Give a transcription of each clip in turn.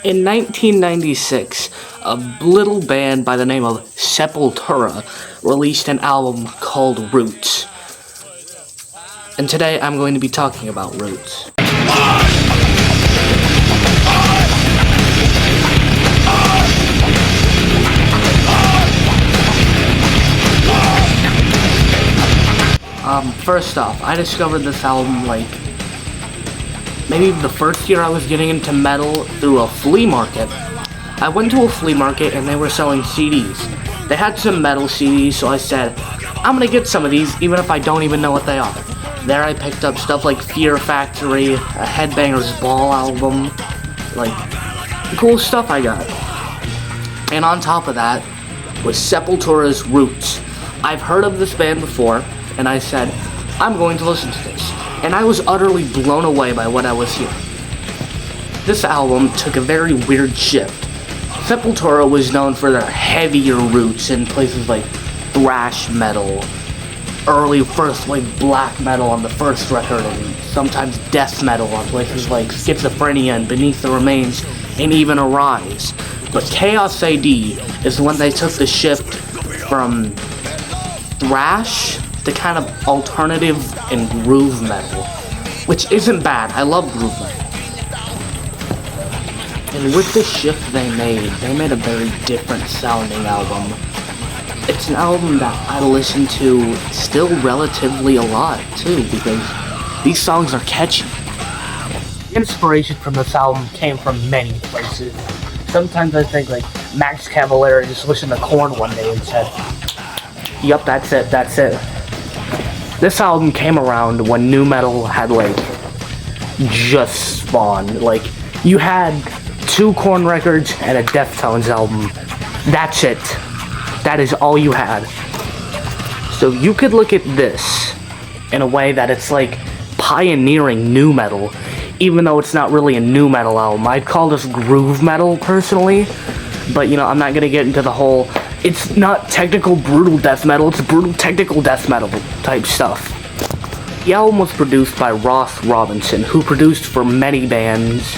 In 1996, a little band by the name of Sepultura released an album called Roots. And today I'm going to be talking about Roots. First off, I discovered this album maybe the first year I was getting into metal through a flea market. I went to a flea market and they were selling CDs. They had some metal CDs, so I said, I'm gonna get some of these even if I don't even know what they are. There I picked up stuff like Fear Factory, a Headbangers Ball album, cool stuff I got. And on top of that was Sepultura's Roots. I've heard of this band before, and I said, I'm going to listen to this. And I was utterly blown away by what I was hearing. This album took a very weird shift. Sepultura was known for their heavier roots in places like thrash metal, early first wave black metal on the first record, and sometimes death metal on places like Schizophrenia and Beneath the Remains, and even Arise. But Chaos AD is when they took the shift from thrash to kind of alternative and groove metal, which isn't bad. I love groove metal. And with the shift they made a very different sounding album. It's an album that I listen to still relatively a lot too, because these songs are catchy. Inspiration from this album came from many places. Sometimes I think Max Cavalera just listened to Korn one day and said, yup, that's it. This album came around when nu metal had just spawned. You had 2 Korn records and a Deftones album. That's it. That is all you had. So you could look at this in a way that it's pioneering nu metal, even though it's not really a nu metal album. I'd call this groove metal personally, but I'm not gonna get into the whole, it's not technical brutal death metal, it's brutal technical death metal type stuff. The album was produced by Ross Robinson, who produced for many bands.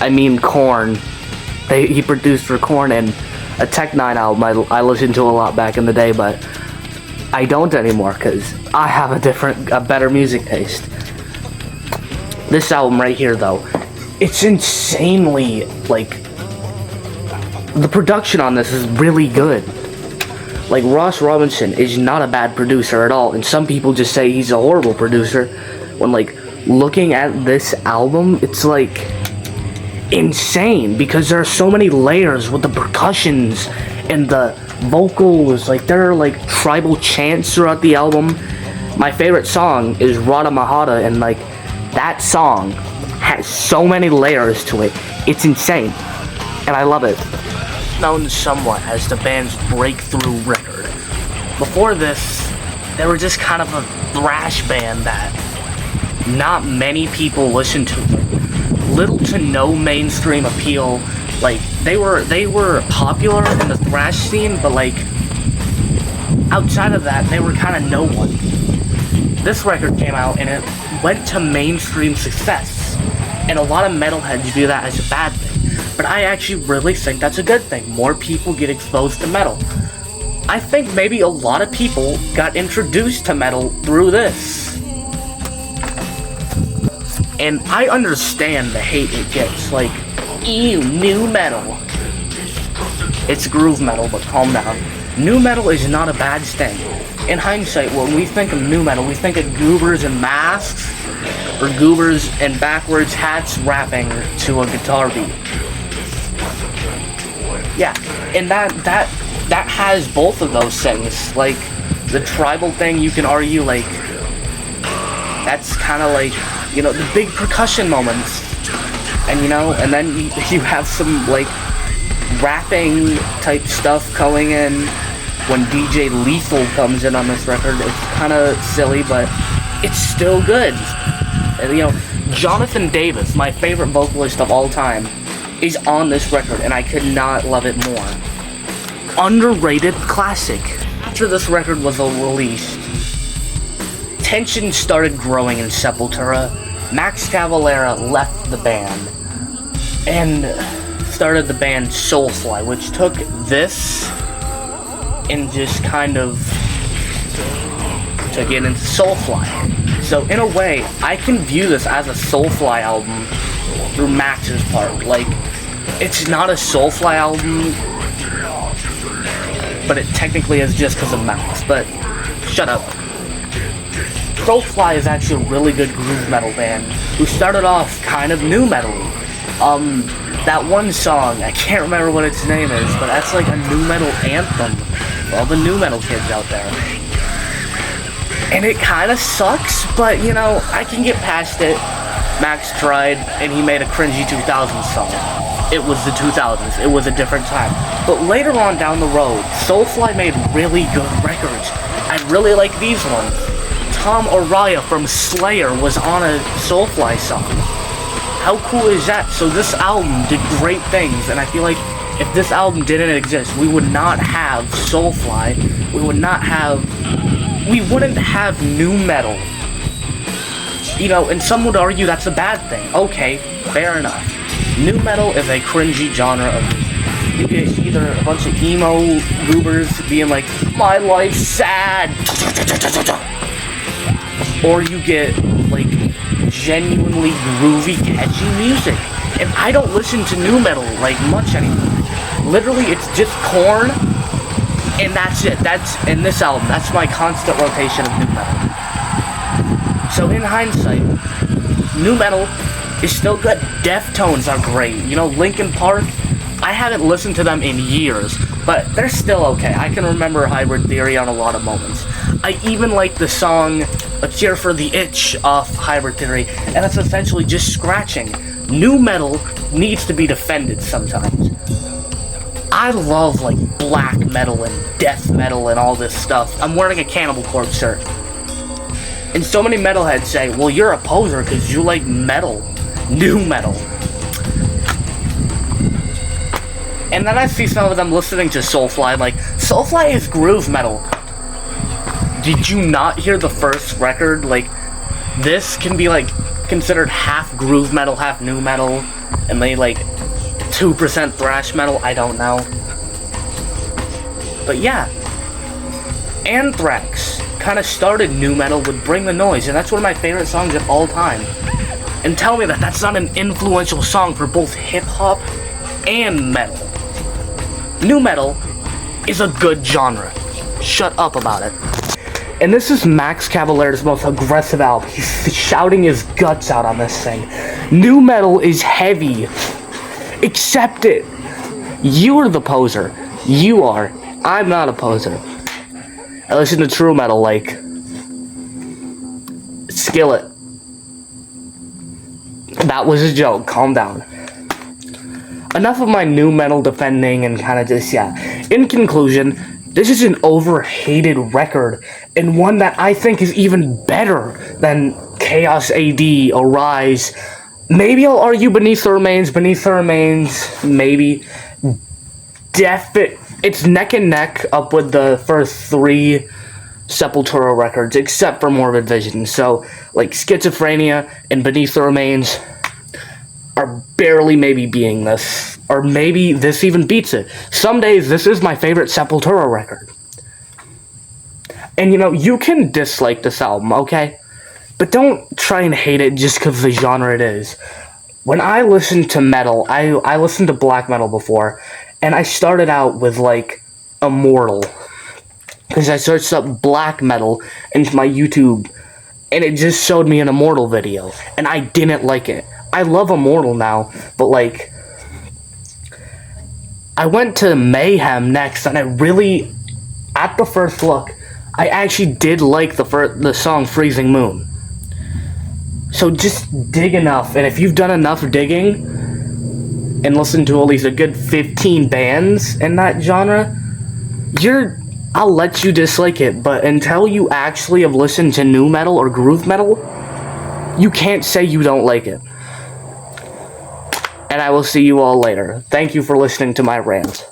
I mean Korn. He produced for Korn and a Tech 9 album I listened to a lot back in the day, but I don't anymore because I have a better music taste. This album right here though, it's insanely, the production on this is really good. Ross Robinson is not a bad producer at all, and some people just say he's a horrible producer. When looking at this album, it's insane because there are so many layers with the percussions and the vocals. There are tribal chants throughout the album. My favorite song is Rada Mahata, and that song has so many layers to it. It's insane, and I love it. Known somewhat as the band's breakthrough record. Before this, they were just kind of a thrash band that not many people listened to. Little to no mainstream appeal. They were popular in the thrash scene, but outside of that, they were kind of no one. This record came out and it went to mainstream success, and a lot of metalheads view that as a bad thing. But I actually really think that's a good thing. More people get exposed to metal. I think maybe a lot of people got introduced to metal through this. And I understand the hate it gets. Ew, nu metal. It's groove metal, but calm down. Nu metal is not a bad thing. In hindsight, when we think of nu metal, we think of goobers and masks, or goobers and backwards hats rapping to a guitar beat. Yeah, and that has both of those things. The tribal thing, you can argue, that's kind of the big percussion moments. And, and then you have some, rapping type stuff going in when DJ Lethal comes in on this record. It's kind of silly, but it's still good. And, Jonathan Davis, my favorite vocalist of all time, is on this record, and I could not love it more. Underrated classic. After this record was released, tension started growing in Sepultura. Max Cavalera left the band, and started the band Soulfly, which took this and just kind of took it into Soulfly. So in a way, I can view this as a Soulfly album through Max's part. Like, it's not a Soulfly album, but it technically is just because of Max. But shut up. Soulfly is actually a really good groove metal band who started off kind of new metal. That one song, I can't remember what its name is, but that's like a new metal anthem for all the new metal kids out there. And it kind of sucks, but you know, I can get past it. Max tried, and he made a cringy 2000s song. It was the 2000s, it was a different time. But later on down the road, Soulfly made really good records. I really like these ones. Tom Araya from Slayer was on a Soulfly song. How cool is that? So this album did great things, and I feel like if this album didn't exist, we would not have Soulfly. We wouldn't have new metal. You know, and some would argue that's a bad thing. Okay, fair enough. New metal is a cringy genre of music. You get either a bunch of emo goobers being like, my life's sad, or you get like genuinely groovy, catchy music. And I don't listen to new metal like much anymore. Literally, it's just Korn, and that's it. That's in this album. That's my constant rotation of new metal. So in hindsight, new metal is still good. Deftones are great. You know, Linkin Park, I haven't listened to them in years, but they're still okay. I can remember Hybrid Theory on a lot of moments. I even like the song A Cure for the Itch off Hybrid Theory, and that's essentially just scratching. New metal needs to be defended sometimes. I love like black metal and death metal and all this stuff. I'm wearing a Cannibal Corpse shirt. And so many metalheads say, well, you're a poser because you like metal. New metal. And then I see some of them listening to Soulfly, like, Soulfly is groove metal. Did you not hear the first record? Like, this can be, like, considered half groove metal, half new metal, and maybe, like, 2% thrash metal, I don't know. But yeah. Anthrax kind of started new metal with Bring the Noise, and that's one of my favorite songs of all time. And tell me that that's not an influential song for both hip-hop and metal. New metal is a good genre. Shut up about it. And this is Max Cavalera's most aggressive album. He's shouting his guts out on this thing. New metal is heavy. Accept it. You are the poser. You are. I'm not a poser. I listen to true metal like Skillet. That was a joke. Calm down. Enough of my new metal defending and kind of just, yeah. In conclusion, this is an overhated record, and one that I think is even better than Chaos AD, Arise. Maybe I'll argue Beneath the Remains, maybe. It's neck and neck up with the first three Sepultura records, except for Morbid Vision. So, like, Schizophrenia and Beneath the Remains are barely maybe beating this. Or maybe this even beats it. Some days, this is my favorite Sepultura record. And, you know, you can dislike this album, okay? But don't try and hate it just because of the genre it is. When I listen to metal, I listened to black metal before, and I started out with, like, Immortal. Because I searched up black metal into my YouTube, and it just showed me an Immortal video, and I didn't like it. I love Immortal now, but, like, I went to Mayhem next, and I really, at the first look, I actually did like the song Freezing Moon. So just dig enough, and if you've done enough digging and listened to at least a good 15 bands in that genre, I'll let you dislike it, but until you actually have listened to new metal or groove metal, you can't say you don't like it. And I will see you all later. Thank you for listening to my rant.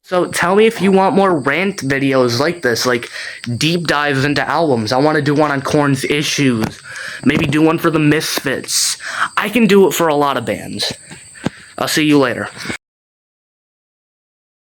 So tell me if you want more rant videos like this, like deep dives into albums. I want to do one on Korn's Issues. Maybe do one for the Misfits. I can do it for a lot of bands. I'll see you later.